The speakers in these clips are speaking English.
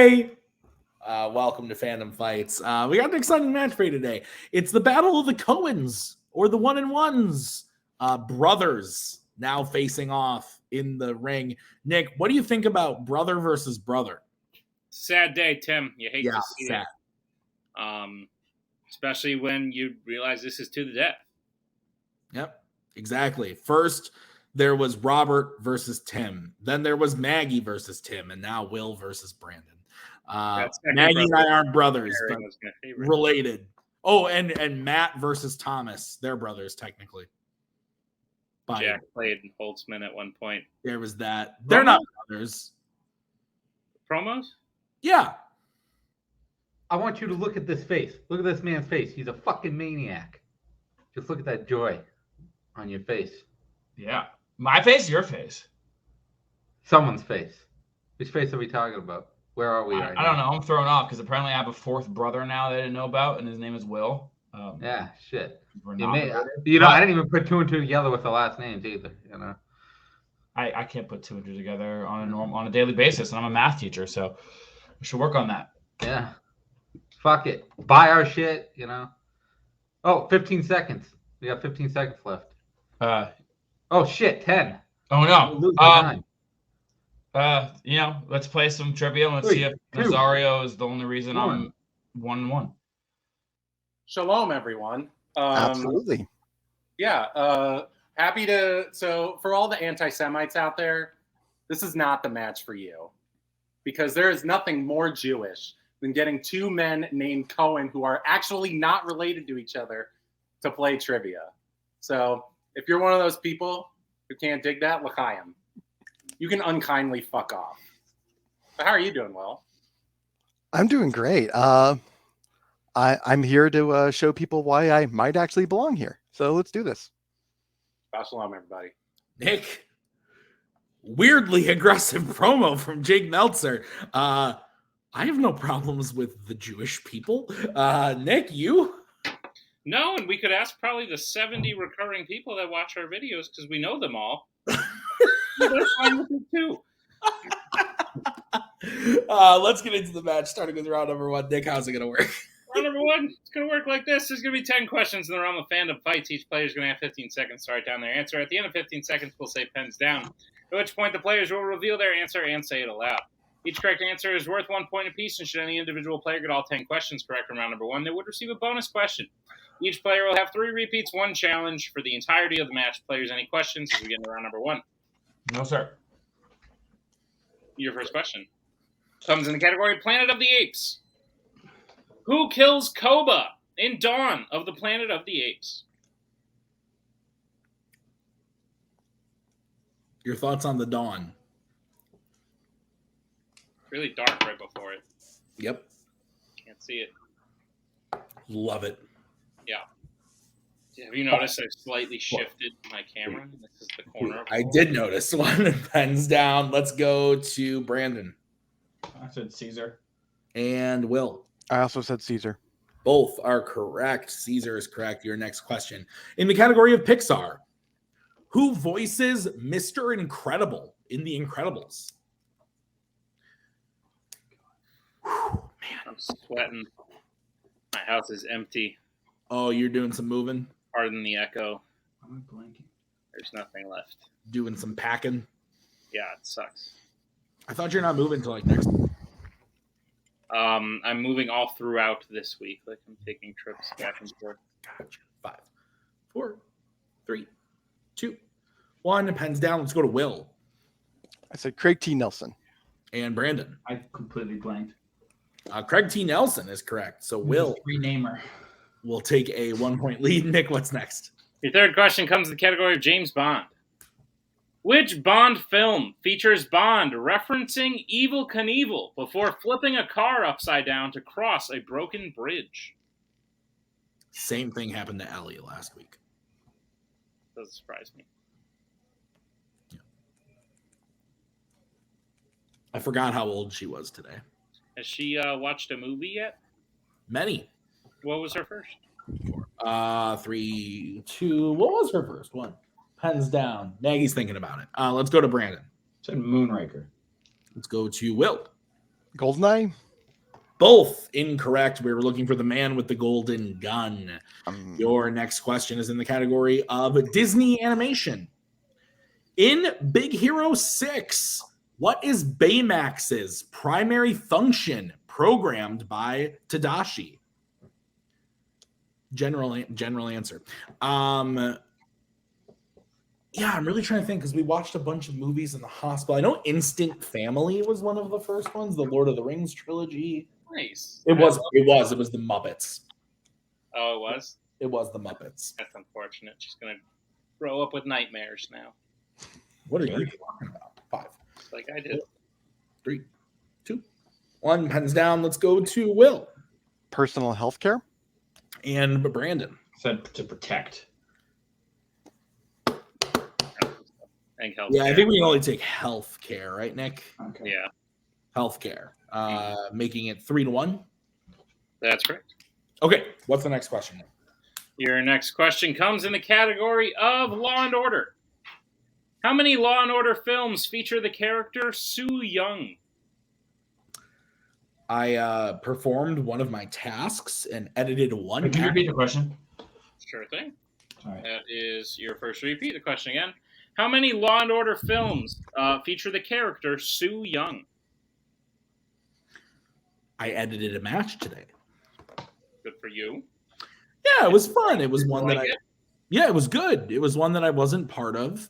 Hey! Welcome to Fandom Fights. We got an exciting match for you today. It's the Battle of the Cohens, or the One-and-Ones. Brothers now facing off in the ring. Nick, what do you think about brother versus brother? Sad day, Tim. You hate to see sad. it. Especially when you realize this is to the death. Yep, exactly. First, there was Robert versus Tim. Then there was Maggie versus Tim. And now Will versus Brandon. Maggie and I aren't brothers, but related. Oh, and Matt versus Thomas. They're brothers, technically. Jack played Holtzman at one point. There was that. They're not brothers. Promos? Yeah. I want you to look at this face. Look at this man's face. He's a fucking maniac. Just look at that joy on your face. Yeah. My face, your face. Someone's face. Which face are we talking about? Where are we right now? I don't know. I'm thrown off because apparently I have a fourth brother now that I didn't know about, and his name is Will. Yeah, shit. I didn't even put two and two together with the last names either. You know, I can't put two and two together on a daily basis, and I'm a math teacher, so we should work on that. Yeah. Fuck it. Buy our shit. You know. Oh, 15 seconds. We got 15 seconds left. Oh shit, 10. Oh no. Let's play some trivia and let's see if Nazario is the only reason I'm 1-1. Shalom, everyone. Absolutely. Yeah. Happy to. So, for all the anti-Semites out there, this is not the match for you, because there is nothing more Jewish than getting two men named Cohen who are actually not related to each other to play trivia. So, if you're one of those people who can't dig that, l'chaim. You can unkindly fuck off. But how are you doing, Will? I'm doing great. I'm here to show people why I might actually belong here. So let's do this. Shalom, everybody. Nick, weirdly aggressive promo from Jake Meltzer. I have no problems with the Jewish people. Nick, you? No, and we could ask probably the 70 recurring people that watch our videos because we know them all. They're fine with it too. Let's get into the match, starting with round number one. Nick, how's it going to work? Round number one, it's going to work like this. There's going to be 10 questions in the realm of Fandom Fights. Each player is going to have 15 seconds to write down their answer. At the end of 15 seconds, we'll say pens down, at which point the players will reveal their answer and say it aloud. Each correct answer is worth 1 point apiece, and should any individual player get all 10 questions correct in round number one, they would receive a bonus question. Each player will have 3 repeats, 1 challenge for the entirety of the match. Players, any questions as we get into round number one? No, sir. Your first question comes in the category Planet of the Apes. Who kills Koba in Dawn of the Planet of the Apes? Your thoughts on the Dawn? Really dark right before it. Yep. Can't see it. Love it. Yeah. Have you noticed I've slightly shifted my camera? This is the corner. I did notice. One pens down. Let's go to Brandon. I said Caesar. And Will. I also said Caesar. Both are correct. Caesar is correct. Your next question. In the category of Pixar, who voices Mr. Incredible in The Incredibles? Whew, man, I'm sweating. My house is empty. Oh, you're doing some moving? Pardon the echo. I'm blanking. There's nothing left. Doing some packing? Yeah, it sucks. I thought you're not moving until like next week. I'm moving all throughout this week. Like I'm taking trips back and forth. Gotcha. 5, 4, 3, 2, 1. Pens down. Let's go to Will. I said Craig T. Nelson. And Brandon. I completely blanked. Craig T. Nelson is correct. So Will Renamer. will take a 1-point lead. Nick, what's next? Your third question comes in the category of James Bond. Which Bond film features Bond referencing Evel Knievel before flipping a car upside down to cross a broken bridge? Same thing happened to Ellie last week. Doesn't surprise me. Yeah. I forgot how old she was today. Has she watched a movie yet? Many. What was her first? 3, 2. What was her first one? Pens down. Maggie's thinking about it. Let's go to Brandon. Said Moonraker. Let's go to Will. Goldeneye? Both incorrect. We were looking for the man with the golden gun. Your next question is in the category of Disney animation. In Big Hero 6, what is Baymax's primary function programmed by Tadashi? General answer. Yeah, I'm really trying to think because we watched a bunch of movies in the hospital. I know Instant Family was one of the first ones, the Lord of the Rings trilogy. Nice. It was the Muppets. Oh, it was? It was the Muppets. That's unfortunate. She's going to grow up with nightmares now. What are you talking about? 5. Just like I did. 3, 2, 1. Pens down. Let's go to Will. Personal health care. And Brandon. Said to protect. Yeah, I think we can only take health care, right, Nick? Okay. Yeah. Health care. Making it 3-1. That's correct. Okay, what's the next question? Your next question comes in the category of Law and Order. How many Law and Order films feature the character Sue Young? I performed one of my tasks and edited one. Can you repeat the question? Sure thing. All right. That is your first repeat. The question again. How many Law and Order films feature the character Sue Young? I edited a match today. Good for you. Yeah, it was fun. It was one that it was good. It was one that I wasn't part of.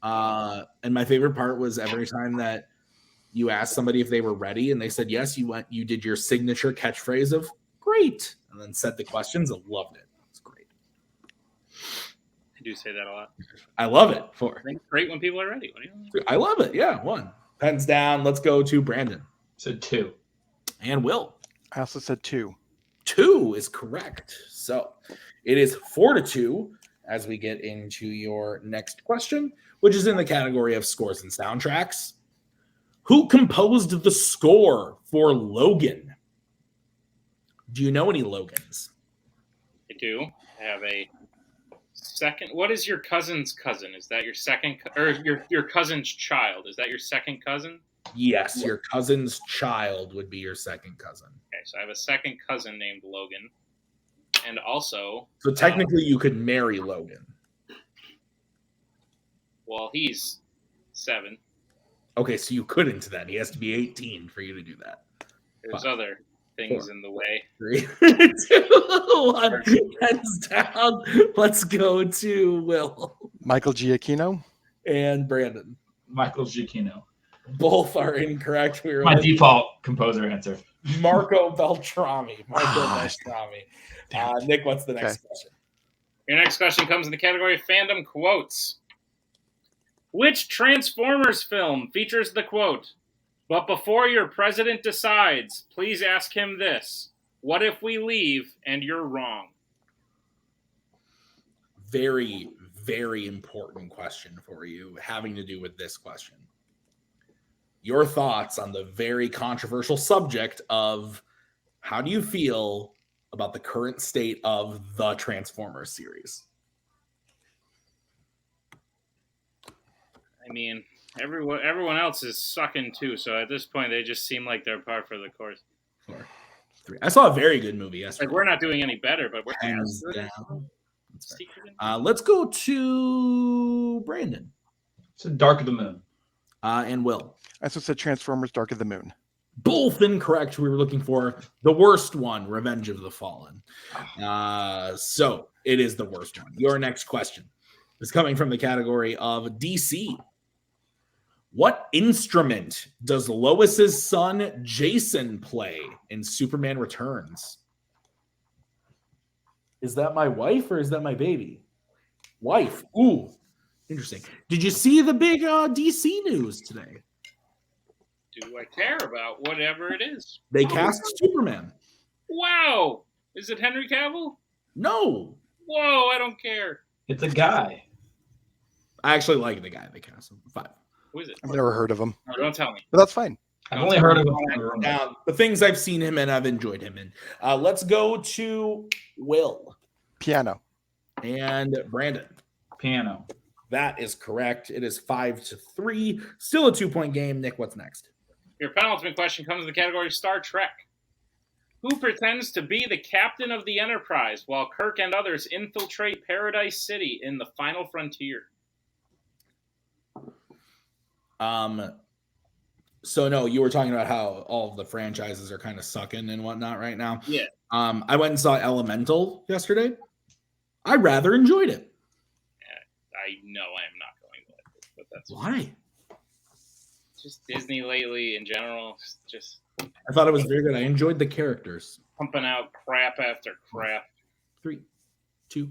And my favorite part was every time that you asked somebody if they were ready and they said yes, you did your signature catchphrase of great, and then said the questions and loved it. It's great. I do say that a lot. I love it. I think it's great when people are ready. I love it. Yeah, 1. Pens down. Let's go to Brandon. Said 2. And Will. I also said 2. 2 is correct. So it is 4-2 as we get into your next question, which is in the category of scores and soundtracks. Who composed the score for Logan? Do you know any Logans? I do. I have a second. What is your cousin's cousin? Is that your second, or your cousin's child? Is that your second cousin? Yes, your cousin's child would be your second cousin. Okay, so I have a second cousin named Logan, and also. So technically, you could marry Logan. Well, he's 7. Okay, so you couldn't then. He has to be 18 for you to do that. There's 5, other things 4, in the way. 3, 2, 1. Hands down. Let's go to Will. Michael Giacchino. And Brandon. Michael Giacchino. Both are incorrect. We were My default composer answer. Marco Beltrami. Nick, what's the next question? Your next question comes in the category of fandom quotes. Which Transformers film features the quote, "But before your president decides, please ask him this. What if we leave and you're wrong?" Very, very important question for you having to do with this question. Your thoughts on the very controversial subject of how do you feel about the current state of the Transformers series? I mean, everyone else is sucking too, so at this point they just seem like they're par for the course. 4, 3. I saw a very good movie yesterday. Like we're not doing any better, but we're hands down. Let's go to Brandon. So Dark of the Moon. And Will. I also said Transformers Dark of the Moon. Both incorrect. We were looking for the worst one, Revenge of the Fallen. So it is the worst one. Your next question is coming from the category of DC. What instrument does Lois's son Jason play in Superman Returns? Is that my wife or is that my baby? Wife. Ooh, interesting. Did you see the big DC news today? Do I care about whatever it is? They cast Superman. Wow. Is it Henry Cavill? No. Whoa, I don't care. It's a guy. I actually like the guy they cast him. 5. Who is it? I've never heard of him. No, don't tell me. But that's fine. I've only heard of him. The things I've seen him in, I've enjoyed him in. Let's go to Will. Piano. And Brandon. Piano. That is correct. It is 5-3. Still a 2-point game. Nick, what's next? Your penultimate question comes in the category Star Trek. Who pretends to be the captain of the Enterprise while Kirk and others infiltrate Paradise City in the final frontier? So no, you were talking about how all of the franchises are kind of sucking and whatnot right now. Yeah. I went and saw Elemental yesterday. I rather enjoyed it. I know I am not going with it, but that's why. Just Disney lately in general. Just I thought it was very good. I enjoyed the characters. Pumping out crap after crap. 3, 2.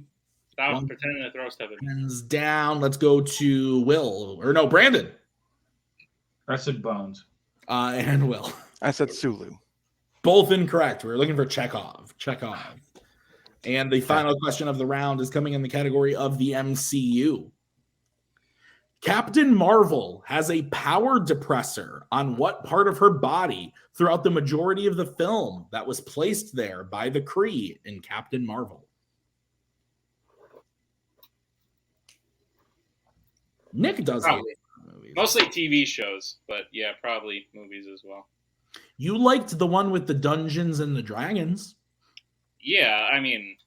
Stop 1. pretending to throw stuff at me. Hands down. Let's go to Brandon. I said Bones. And Will. I said Sulu. Both incorrect. We're looking for Chekhov. And the final question of the round is coming in the category of the MCU. Captain Marvel has a power depressor on what part of her body throughout the majority of the film that was placed there by the Kree in Captain Marvel? Nick does Probably. movies. Mostly TV shows, but yeah, probably movies as well. You liked the one with the Dungeons and the Dragons. Yeah, I mean,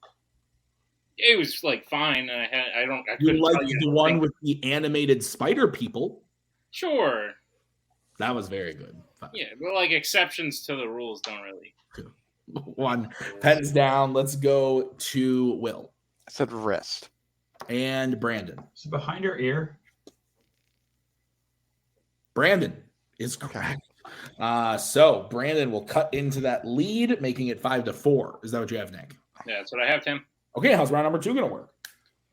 it was like fine. I You couldn't liked tell you the one with the animated spider people. Sure. That was very good. Yeah, but like exceptions to the rules don't really. 1. Pens down. Let's go to Will. I said wrist. And Brandon. Is it behind your ear? Brandon is correct. So Brandon will cut into that lead, making it 5-4. Is that what you have, Nick? Yeah, that's what I have, Tim. Okay, how's round number 2 going to work?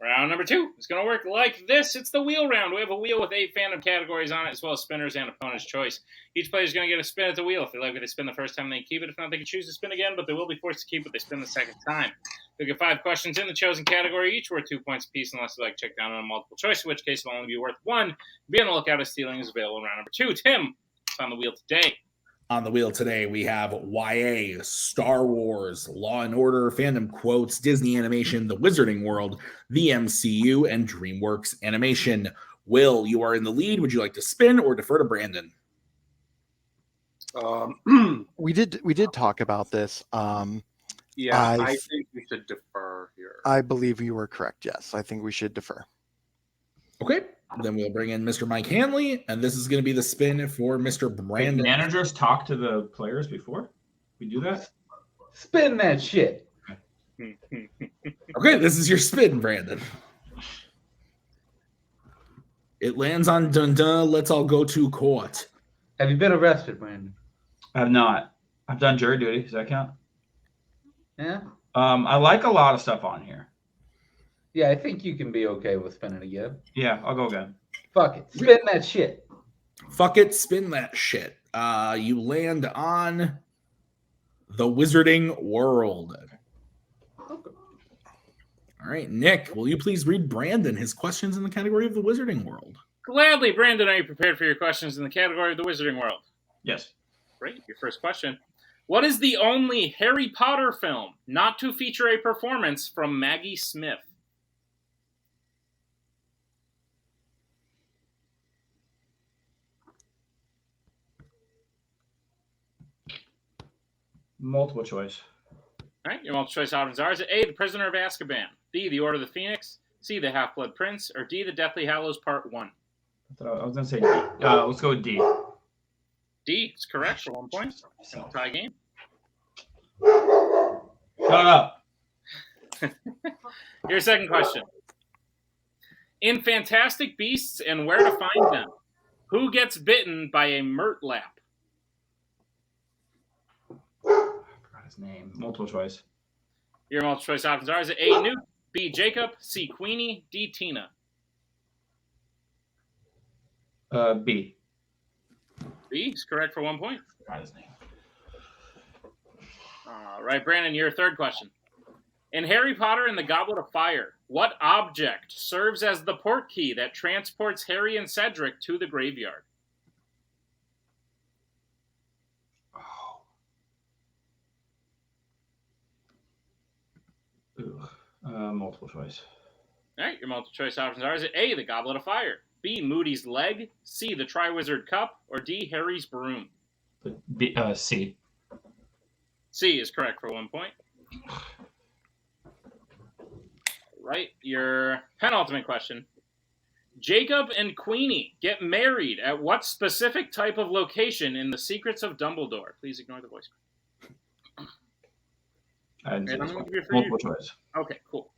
Round number 2 is going to work like this. It's the wheel round. We have a wheel with 8 fandom categories on it, as well as spinners and opponent's choice. Each player is going to get a spin at the wheel. If they like what they spin the first time, they keep it. If not, they can choose to spin again, but they will be forced to keep what they spin the second time. You'll get 5 questions in the chosen category, each worth 2 points apiece, unless you like check down on a multiple choice, in which case it will only be worth 1. Be on the lookout as stealing is available in round number 2. Tim, what's on the wheel today? On the wheel today, we have YA, Star Wars, Law and Order, Fandom Quotes, Disney Animation, The Wizarding World, the MCU, and DreamWorks Animation. Will, you are in the lead. Would you like to spin or defer to Brandon? We did talk about this. Yeah, I think we should defer here. I believe you were correct. Yes, I think we should defer. Okay. Then we'll bring in Mr. Mike Hanley, and this is going to be the spin for Mr. Brandon. Wait, managers talk to the players before we do that? Spin that shit. Okay, this is your spin, Brandon. It lands on dun-dun. Let's all go to court. Have you been arrested, Brandon? I have not. I've done jury duty. Does that count? Yeah. I like a lot of stuff on here. Yeah, I think you can be okay with spinning again. Yeah, I'll go again. Fuck it. Spin that shit. Fuck it, spin that shit. You land on the Wizarding World. Okay. All right, Nick, will you please read Brandon his questions in the category of the Wizarding World? Gladly. Brandon, are you prepared for your questions in the category of the Wizarding World? Yes. Great. Your first question. What is the only Harry Potter film not to feature a performance from Maggie Smith? Multiple choice. All right, your multiple choice options are: is it A, The Prisoner of Azkaban, B, The Order of the Phoenix, C, The Half-Blood Prince, or D, The Deathly Hallows Part 1? I was going to say D. Let's go with D. D is correct for 1 point. Tie game. Shut up. Your second question. In Fantastic Beasts and Where to Find Them, who gets bitten by a Murtlap? His name. Multiple choice. Your multiple choice options are: is it A, Newt, B, Jacob, C, Queenie, D, Tina? B. B is correct for 1 point. Forgot his name. All right, Brandon, your third question. In Harry Potter and the Goblet of Fire, what object serves as the portkey that transports Harry and Cedric to the graveyard? Multiple choice. All right, your multiple choice options are: is it A, the Goblet of Fire, B, Moody's leg, C, the Triwizard Cup, or D, Harry's broom? C. C is correct for 1 point. Right. Your penultimate question. Jacob and Queenie get married at what specific type of location in The Secrets of Dumbledore? Please ignore the voice. Multiple choice. Okay, cool.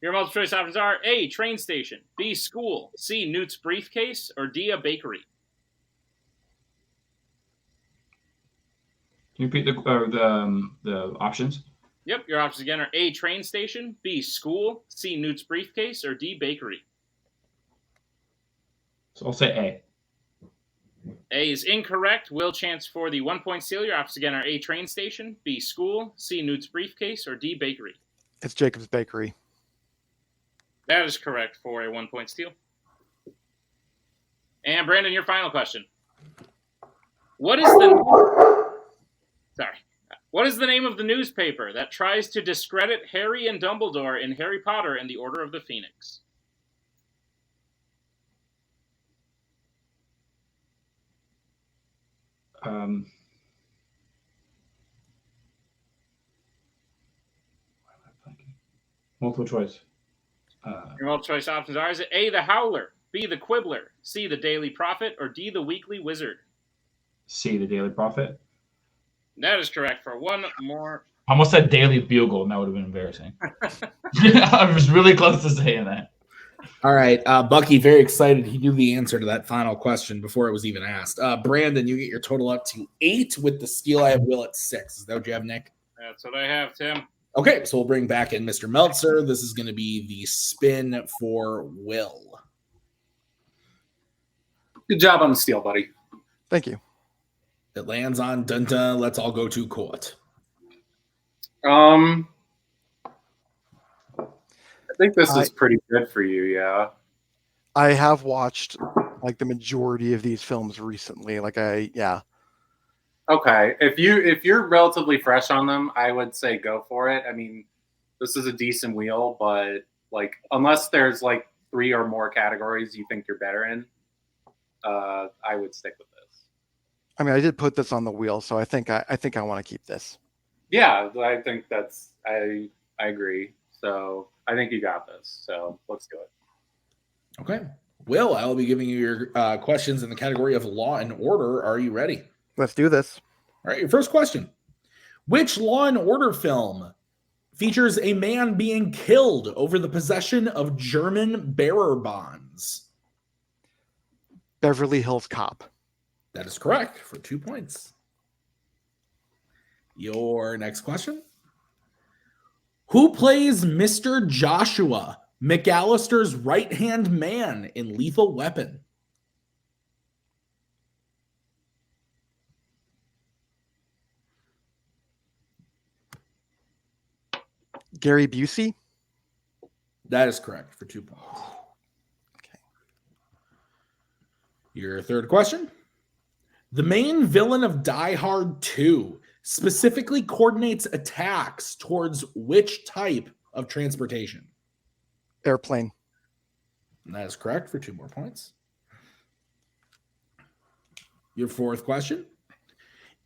Your multiple choice options are A, train station, B, school, C, Newt's briefcase, or D, a bakery. Can you repeat the options? Yep, your options again are A, train station, B, school, C, Newt's briefcase, or D, bakery. So I'll say A. A is incorrect. Will chance for the 1 point steal. Your options again are A, train station, B, school, C, Newt's briefcase, or D, bakery. It's Jacob's Bakery. That is correct for a 1 point steal. And Brandon, your final question. What is the name of the newspaper that tries to discredit Harry and Dumbledore in Harry Potter and the Order of the Phoenix? Multiple choice. Your multiple choice options are: is it A, the Howler, B, the Quibbler, C, the Daily Prophet, or D, the Weekly Wizard? C, the Daily Prophet. That is correct for one more. I almost said Daily Bugle, and that would have been embarrassing. I was really close to saying that. All right, Bucky, very excited. He knew the answer to that final question before it was even asked. Brandon, you get your total up to 8 with the steal. I have Will at 6. Is that what you have, Nick? That's what I have, Tim. Okay, so we'll bring back in Mr. Meltzer. This is going to be the spin for Will. Good job on the steal, buddy. Thank you. It lands on Dunta. Let's all go to court. I think this is pretty good for you, yeah. I have watched like the majority of these films recently. Okay. If you're relatively fresh on them, I would say go for it. I mean, this is a decent wheel, but like unless there's like 3 or more categories you think you're better in, I would stick with this. I mean, I did put this on the wheel, so I think I want to keep this. Yeah, I think I agree. So I think you got this. So let's do it. Okay. Will, I will be giving you your questions in the category of law and order. Are you ready? Let's do this. All right, your first question. Which Law and Order film features a man being killed over the possession of German bearer bonds? Beverly Hills Cop. That is correct for 2 points. Your next question. Who plays Mr. Joshua, McAllister's right-hand man in Lethal Weapon? Gary Busey? That is correct for 2 points. Okay. Your third question. The main villain of Die Hard 2 specifically coordinates attacks towards which type of transportation? Airplane. And that is correct for 2 more points. Your fourth question.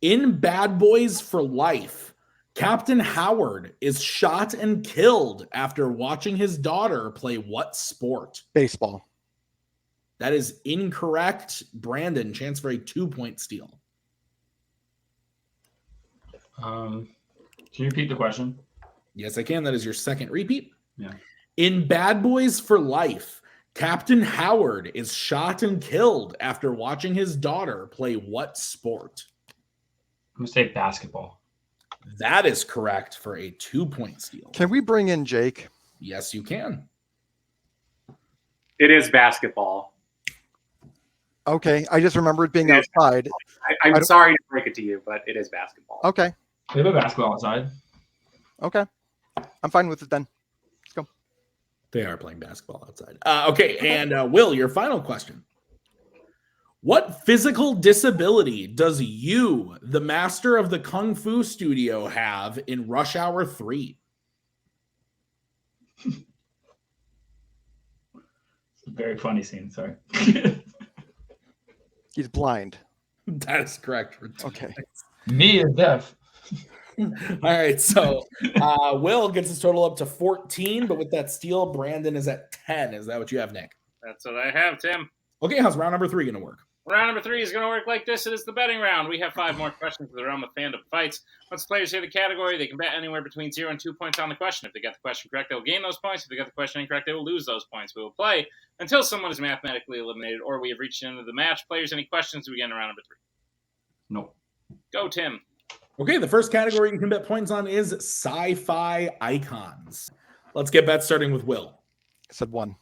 In Bad Boys for Life, Captain Howard is shot and killed after watching his daughter play what sport? Baseball. That is incorrect. Brandon, chance for a 2-point steal. Can you repeat the question? Yes, I can. That is your second repeat. Yeah. In Bad Boys for Life, Captain Howard is shot and killed after watching his daughter play what sport? I'm going to say basketball. That is correct for a 2-point steal. Can we bring in Jake? Yes, you can. It is basketball. Okay, I just remember it being outside. I'm sorry to break it to you, but it is basketball. Okay. We have a basketball outside. Okay. I'm fine with it then. Let's go. They are playing basketball outside. Okay, and Will, your final question. What physical disability does you, the master of the Kung Fu studio, have in Rush Hour 3? It's a very funny scene, sorry. He's blind. That is correct. Okay. Me is deaf. All right, so Will gets his total up to 14, but with that steal, Brandon is at 10. Is that what you have, Nick? That's what I have, Tim. Okay, how's round number 3 going to work? Round number 3 is going to work like this. It is the betting round. We have 5 more questions for the realm of fandom fights. Once players hear the category, they can bet anywhere between 0 and 2 points on the question. If they get the question correct, they will gain those points. If they get the question incorrect, they will lose those points. We will play until someone is mathematically eliminated or we have reached the end of the match. Players, any questions as we get into round number 3? No. Go, Tim. Okay, the first category you can bet points on is sci-fi icons. Let's get bets starting with Will. I said 1.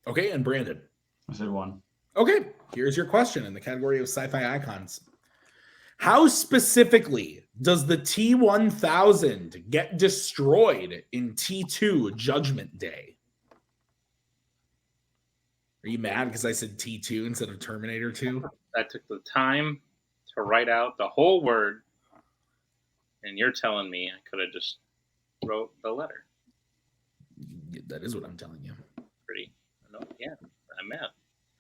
Okay, and Brandon. I said 1. Okay, here's your question in the category of sci-fi icons. How specifically does the T-1000 get destroyed in T2 Judgment Day? Are you mad because I said T2 instead of Terminator 2? I took the time to write out the whole word, and you're telling me I could have just wrote the letter. That is what I'm telling you. Pretty. No, yeah, I'm mad.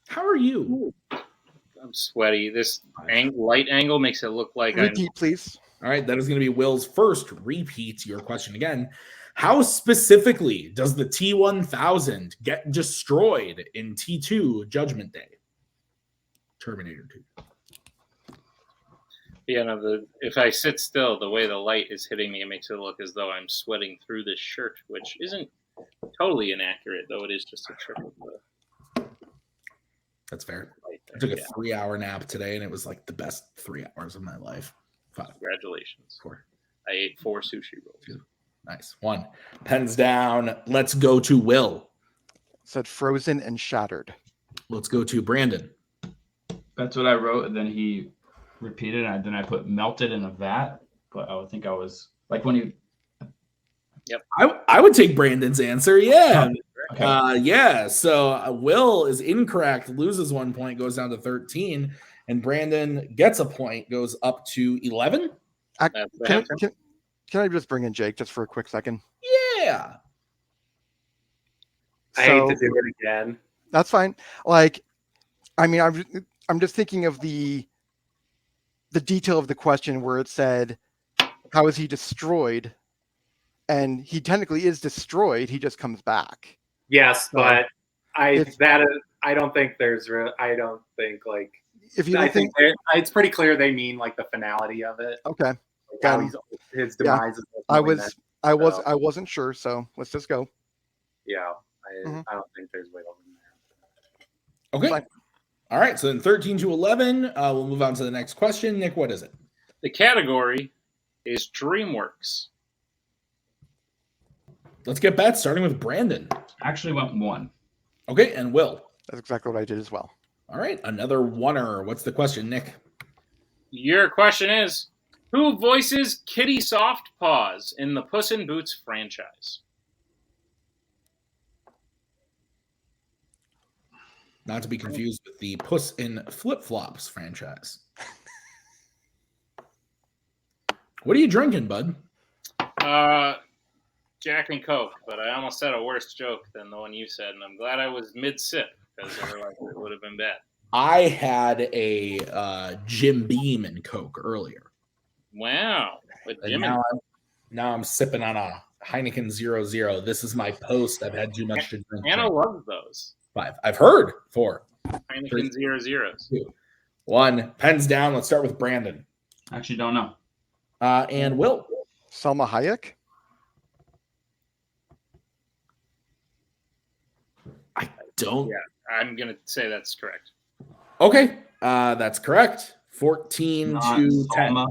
How are you? I'm sweaty. This light angle makes it look like Repeat, please. All right, that is going to be Will's first repeat. Your question again. How specifically does the T-1000 get destroyed in T2 Judgment Day? Terminator 2. Yeah, no, if I sit still, the way the light is hitting me, it makes it look as though I'm sweating through this shirt, which isn't totally inaccurate, though it is just a triple. That's fair. I took a 3-hour nap today, and it was like the best 3 hours of my life. 5. Congratulations. 4. I ate 4 sushi rolls. 2. Nice. 1. Pens down. Let's go to Will. Said frozen and shattered. Let's go to Brandon. That's what I wrote, and then he repeated, and then I put melted in a vat. But I would think I was like when you. Yep. I would take Brandon's answer. Yeah. Okay. Yeah. So Will is incorrect, loses 1 point, goes down to 13, and Brandon gets a point, goes up to 11. Can I just bring in Jake just for a quick second? Yeah. I hate to do it again. That's fine. Like, I mean, I'm just thinking of the detail of the question where it said, "How is he destroyed?" And he technically is destroyed. He just comes back. Yes, but I don't think I don't think like. If you don't think it's pretty clear they mean like the finality of it. Okay. Like how his demise is. I wasn't sure, so let's just go. Yeah, I don't think there's wiggle room there. Okay. Fine. All right. So then 13 to 11. We'll move on to the next question. Nick, what is it? The category is DreamWorks. Let's get bets, starting with Brandon. Actually went 1. Okay, and Will. That's exactly what I did as well. All right, another oneer. What's the question, Nick? Your question is, who voices Kitty Softpaws in the Puss in Boots franchise? Not to be confused with the Puss in Flip-Flops franchise. What are you drinking, bud? Jack and Coke, but I almost said a worse joke than the one you said, and I'm glad I was mid-sip, because otherwise it would have been bad. I had a Jim Beam and Coke earlier. Wow. Now I'm sipping on a Heineken 0.0. This is my post. I've had too much to drink. Anna loves those. 5. I've heard 4. Heineken 0.0s. 2. 1. Pens down. Let's start with Brandon. Actually, don't know. And Will. Salma Hayek. I don't. Yeah, I'm going to say that's correct. Okay. That's correct. 14 Not to 10. Salma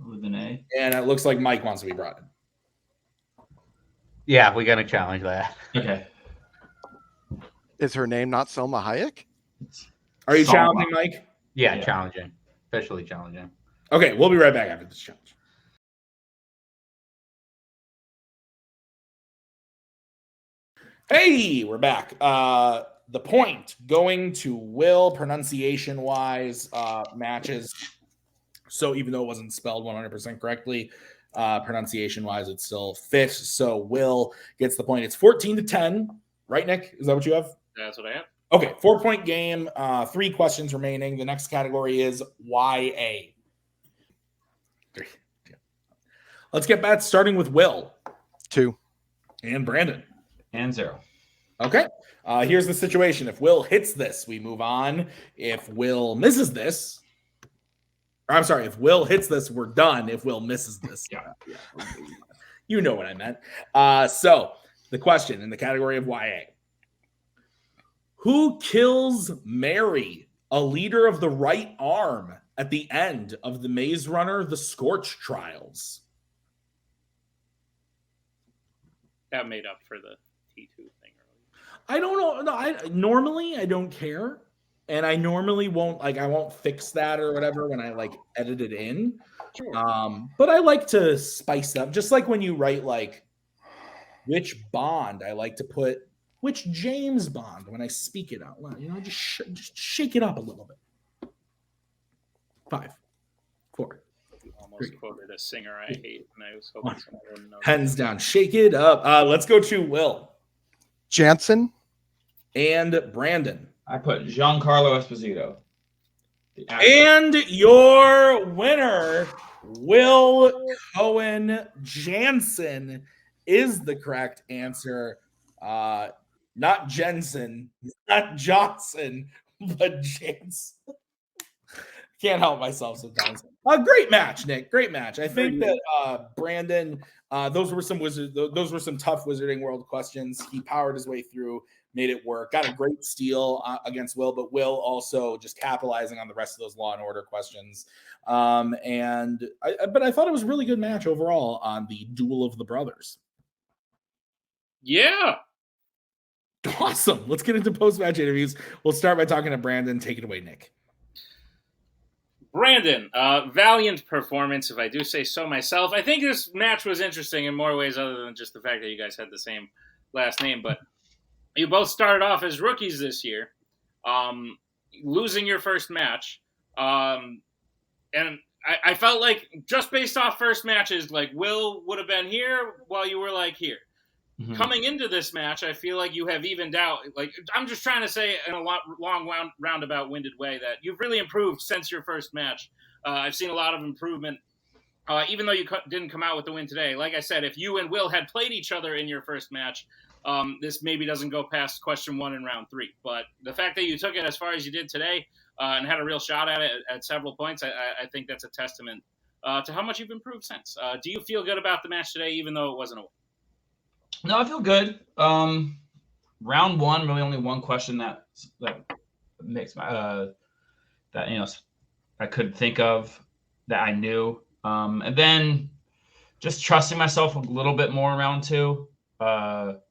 with an A. And it looks like Mike wants to be brought in. Yeah, we're gonna challenge that. Okay. Is her name not Salma Hayek? Are you Salma. challenging, Mike? Yeah, Yeah. challenging. Officially challenging. Okay, we'll be right back after this challenge. Hey, we're back. The point going to Will, pronunciation-wise, matches. So even though it wasn't spelled 100% correctly, pronunciation-wise, it still fits. So Will gets the point. It's 14 to 10. Right, Nick? Is that what you have? That's what I have. Okay, 4-point game. 3 questions remaining. The next category is YA. Let's get back starting with Will. 2. And Brandon. And 0. Okay. Here's the situation. If Will hits this, we move on. If Will misses this, if Will hits this, we're done. If Will misses this, you know what I meant. So the question in the category of YA. Who kills Mary, a leader of the right arm, at the end of the Maze Runner, The Scorch Trials? That made up for the T2 thing earlier. I don't know. No, normally I don't care. And I normally won't I won't fix that or whatever when I edit it in. Sure. But I like to spice up, just like when you write which Bond, I like to put which James Bond when I speak it out loud. Just shake it up a little bit. 5, 4. You almost quoted a singer I hate, and I was hoping someone wouldn't know. Hands down, shake it up. Let's go to Will. Jansen. And Brandon. I put Giancarlo Esposito. And your winner, Will Cohen Jansen, is the correct answer. Not Jensen, not Johnson, but Jansen. Can't help myself sometimes. Great match, Nick. Great match. I think that Brandon, those were some tough Wizarding World questions. He powered his way through, made it work. Got a great steal against Will, but Will also just capitalizing on the rest of those Law and Order questions. But I thought it was a really good match overall on the Duel of the Brothers. Yeah. Awesome. Let's get into post-match interviews. We'll start by talking to Brandon. Take it away, Nick. Brandon, valiant performance, if I do say so myself. I think this match was interesting in more ways other than just the fact that you guys had the same last name. But you both started off as rookies this year, losing your first match. And I felt like just based off first matches, Will would have been here while you were here. Mm-hmm. Coming into this match, I feel like you have evened out. I'm just trying to say in a long roundabout winded way that you've really improved since your first match. I've seen a lot of improvement, even though you didn't come out with the win today. Like I said, if you and Will had played each other in your first match, this maybe doesn't go past question 1 in round 3. But the fact that you took it as far as you did today and had a real shot at it at several points, I think that's a testament to how much you've improved since. Do you feel good about the match today, even though it wasn't a win? No, I feel good. Round 1, really only one question that makes my that I could think of that I knew, and then just trusting myself a little bit more in round 2. All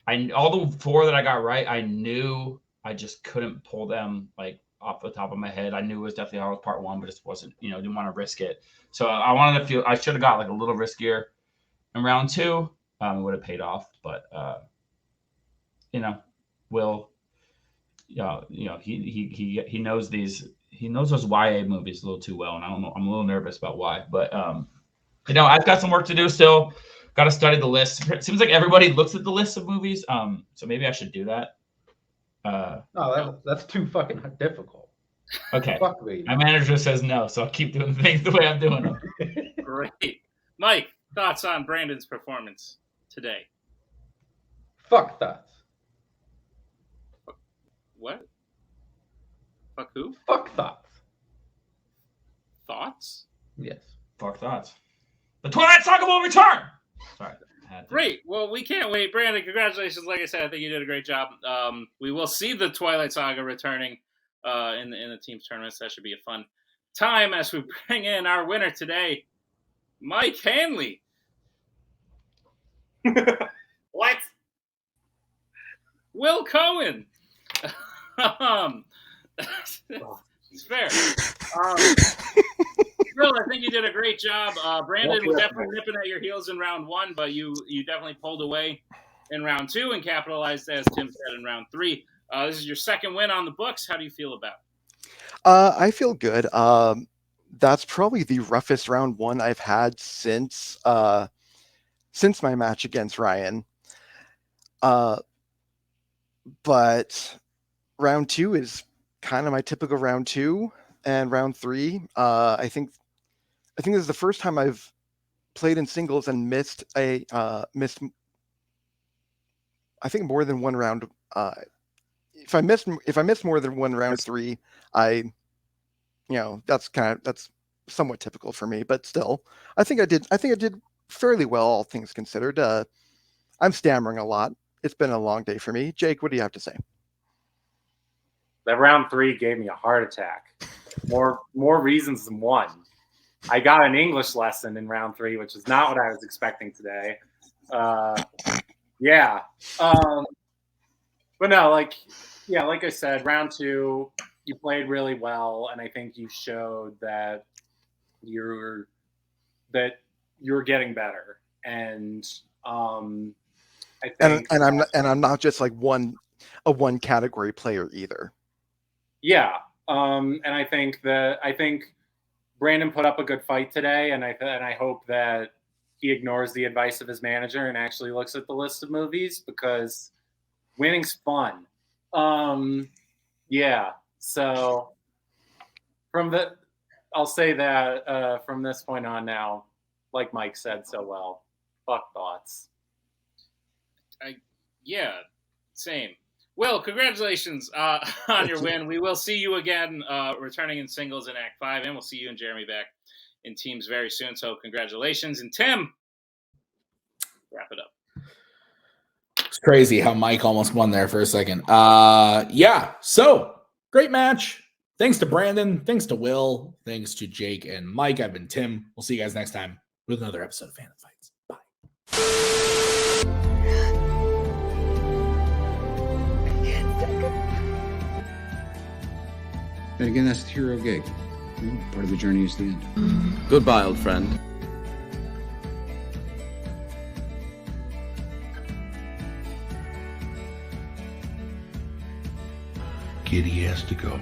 the 4 that I got right, I knew I just couldn't pull them off the top of my head. I knew it was definitely how it was part 1, but just wasn't didn't want to risk it. So I wanted to feel I should have got a little riskier in round 2. It would have paid off, but Will, he knows those YA movies a little too well, and I don't know. I'm a little nervous about why, but I've got some work to do still. Got to study the list. It seems like everybody looks at the list of movies, so maybe I should do that. No, that's too fucking difficult. Okay, Fuck me. My manager says no, so I'll keep doing things the way I'm doing them. Great, Mike. Thoughts on Brandon's performance today? Fuck thoughts. What? Fuck who? Fuck thoughts. Thoughts? Yes. Fuck thoughts. The Twilight Saga will return! Sorry. Great. Well, we can't wait. Brandon, congratulations. Like I said, I think you did a great job. We will see the Twilight Saga returning in the team's tournaments. That should be a fun time as we bring in our winner today, Mike Hanley. What? Will Cohen. It's fair. Bill, I think you did a great job. Brandon was definitely nipping at your heels in round 1, but you definitely pulled away in round 2 and capitalized, as Tim said, in round 3. This is your second win on the books. How do you feel about it? I feel good. That's probably the roughest round 1 I've had since my match against Ryan. But round 2 is kind of my typical round 2, and round 3, I think this is the first time I've played in singles and missed I think more than one round. If I miss more than one round 3, that's somewhat typical for me. But still, I think I did fairly well, all things considered. I'm stammering a lot. It's been a long day for me. Jake, what do you have to say? That round 3 gave me a heart attack. More reasons than one. I got an English lesson in round 3, which is not what I was expecting today. Yeah. But no, like I said, round 2, you played really well, and I think you showed that you're getting better. And I think I'm not just like a one category player either. Yeah. And I think Brandon put up a good fight today, and I hope that he ignores the advice of his manager and actually looks at the list of movies, because winning's fun. Yeah. So I'll say that from this point on now, like Mike said so well, fuck thoughts. Yeah, same. Will, congratulations on your win. We will see you again returning in singles in Act 5, and we'll see you and Jeremy back in teams very soon. So congratulations. And Tim, wrap it up. It's crazy how Mike almost won there for a second. Yeah, so great match. Thanks to Brandon. Thanks to Will. Thanks to Jake and Mike. I've been Tim. We'll see you guys next time with another episode of Fandom Fights. Bye. And again, that's the hero gig. Part of the journey is the end. Goodbye, old friend. Kitty has to go.